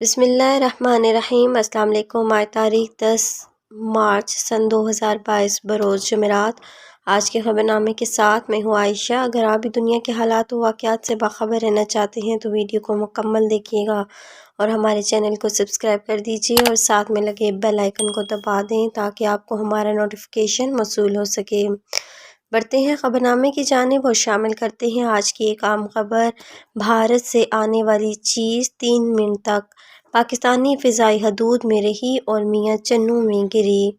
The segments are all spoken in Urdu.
بسم اللہ الرحمن الرحیم۔ السلام علیکم۔ آج تاریخ 10 مارچ سن 2022 بروز جمعرات۔ آج کے خبرنامے کے ساتھ میں ہوں عائشہ۔ اگر آپ بھی دنیا کے حالات و واقعات سے باخبر رہنا چاہتے ہیں تو ویڈیو کو مکمل دیکھیے گا اور ہمارے چینل کو سبسکرائب کر دیجیے اور ساتھ میں لگے بیل آئیکن کو دبا دیں تاکہ آپ کو ہمارا نوٹیفیکیشن موصول ہو سکے۔ بڑھتے ہیں خبرنامے کی جانب اور شامل کرتے ہیں آج کی ایک اہم خبر۔ بھارت سے آنے والی چیز 3 منٹ تک پاکستانی فضائی حدود میں رہی اور میاں چنوں میں گری۔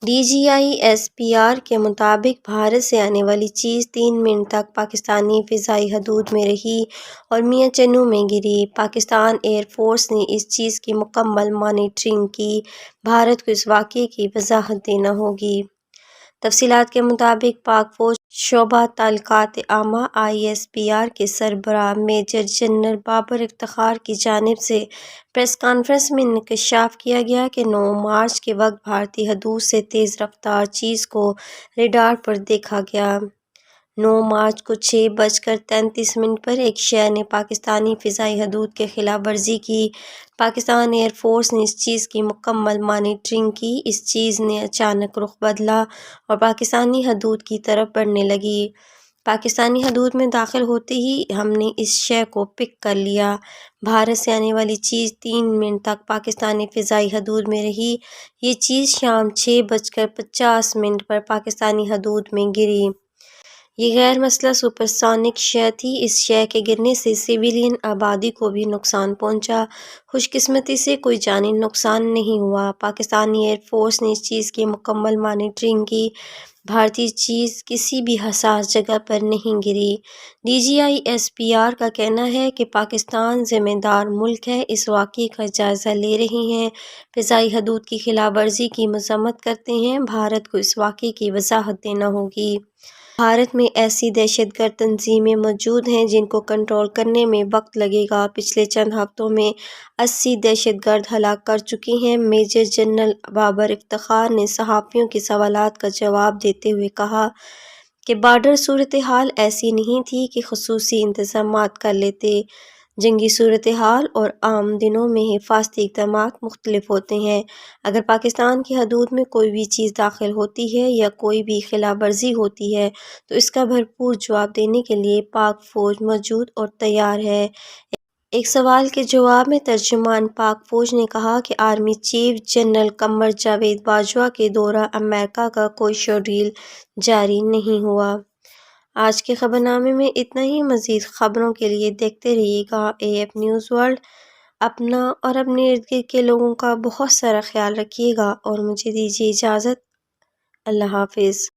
D G I S P R کے مطابق بھارت سے آنے والی چیز 3 منٹ تک پاکستانی فضائی حدود میں رہی اور میاں چنوں میں گری۔ پاکستان ایئر فورس نے اس چیز کی مکمل مانیٹرنگ کی۔ بھارت کو اس واقعے کی وضاحت دینا ہوگی۔ تفصیلات کے مطابق پاک فوج شعبہ تعلقات عامہ آئی ایس پی آر کے سربراہ میجر جنرل بابر افتخار کی جانب سے پریس کانفرنس میں انکشاف کیا گیا کہ 9 مارچ کے وقت بھارتی حدود سے تیز رفتار چیز کو ریڈار پر دیکھا گیا۔ 9 مارچ کو 6:33 پر ایک شے نے پاکستانی فضائی حدود کی خلاف ورزی کی۔ پاکستان ایئر فورس نے اس چیز کی مکمل مانیٹرنگ کی۔ اس چیز نے اچانک رخ بدلا اور پاکستانی حدود کی طرف بڑھنے لگی۔ پاکستانی حدود میں داخل ہوتے ہی ہم نے اس شے کو پک کر لیا۔ بھارت سے آنے والی چیز 3 منٹ تک پاکستانی فضائی حدود میں رہی۔ یہ چیز شام 6:50 پر پاکستانی حدود میں گری۔ یہ غیر مسلح سپرسونک شے تھی۔ اس شے کے گرنے سے سویلین آبادی کو بھی نقصان پہنچا۔ خوش قسمتی سے کوئی جانی نقصان نہیں ہوا۔ پاکستانی ایئر فورس نے اس چیز کی مکمل مانیٹرنگ کی۔ بھارتی چیز کسی بھی حساس جگہ پر نہیں گری۔ D G I S P R کا کہنا ہے کہ پاکستان ذمہ دار ملک ہے، اس واقعے کا جائزہ لے رہے ہیں، فضائی حدود کی خلاف ورزی کی مذمت کرتے ہیں۔ بھارت کو اس واقعے کی وضاحت دینا ہوگی۔ بھارت میں ایسی دہشت گرد تنظیمیں موجود ہیں جن کو کنٹرول کرنے میں وقت لگے گا۔ پچھلے چند ہفتوں میں 80 دہشت گرد ہلاک کر چکے ہیں۔ میجر جنرل بابر افتخار نے صحافیوں کے سوالات کا جواب دیتے ہوئے کہا کہ بارڈر صورتحال ایسی نہیں تھی کہ خصوصی انتظامات کر لیتے۔ جنگی صورتحال اور عام دنوں میں حفاظتی اقدامات مختلف ہوتے ہیں۔ اگر پاکستان کی حدود میں کوئی بھی چیز داخل ہوتی ہے یا کوئی بھی خلاف ورزی ہوتی ہے تو اس کا بھرپور جواب دینے کے لیے پاک فوج موجود اور تیار ہے۔ ایک سوال کے جواب میں ترجمان پاک فوج نے کہا کہ army chief general Qamar Javed Bajwa کے دورہ امریکہ کا کوئی شیڈول جاری نہیں ہوا۔ آج کے خبرنامے میں اتنا ہی۔ مزید خبروں کے لیے دیکھتے رہیے گا اے ایف نیوز ورلڈ۔ اپنا اور اپنے ارد گرد کے لوگوں کا بہت سارا خیال رکھیے گا اور مجھے دیجیے اجازت۔ اللہ حافظ۔